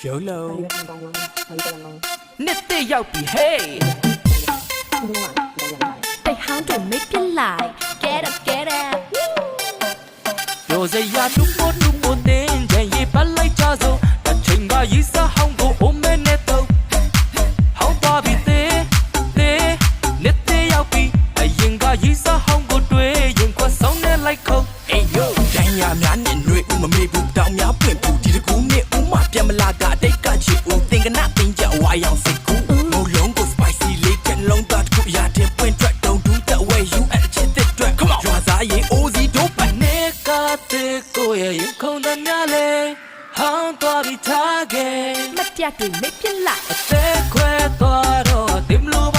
YOLO နှစ်သိရောက်ပြီ hey တိတ်ဟောင်းတွေမိတ်ပြလိုက် get up ရိုစရာတူပိုတင်းကြရင်ပတ်လိုက်ကြစို့တစ်ချိန်ကရေးစားဟောင်းကိုအိုမဲနဲ့တော့ဟောင်းပါပြီသေးနှစ်သိရောက်ပြီအရင်ကရေးစားဟောင်းကိုတွေ့ရင်ခွဆောင်နဲ့လိုက်ခုတ် Hey yo တန်ရများနဲ့ຫນွေဦးမမေဘူးတောင်များပွင့်ဘူးဒီတကူနဲ့ဦးမပြန်မလာကအတိတ်ကချစ်ဦးသင်္ကနာပင်ကြဝါရောင်စိတ်ကူမိုးလုံးကို spicy လေးကလုံးသားတစ်ခုရတဲ့ပွင့်ထွက် don't do that way you at the chit that come on ရွာစားရင် OZ တို့ပတ် နေကတဲ့ကိုရဲ့ရင်ခုန်တဲ့များလေဟောင်းသွားပြီးထားခဲ့ မတ်တက်တွေမိတ်ပြလိုက် အသက်ခွဲသွားတော့ဒီမလို့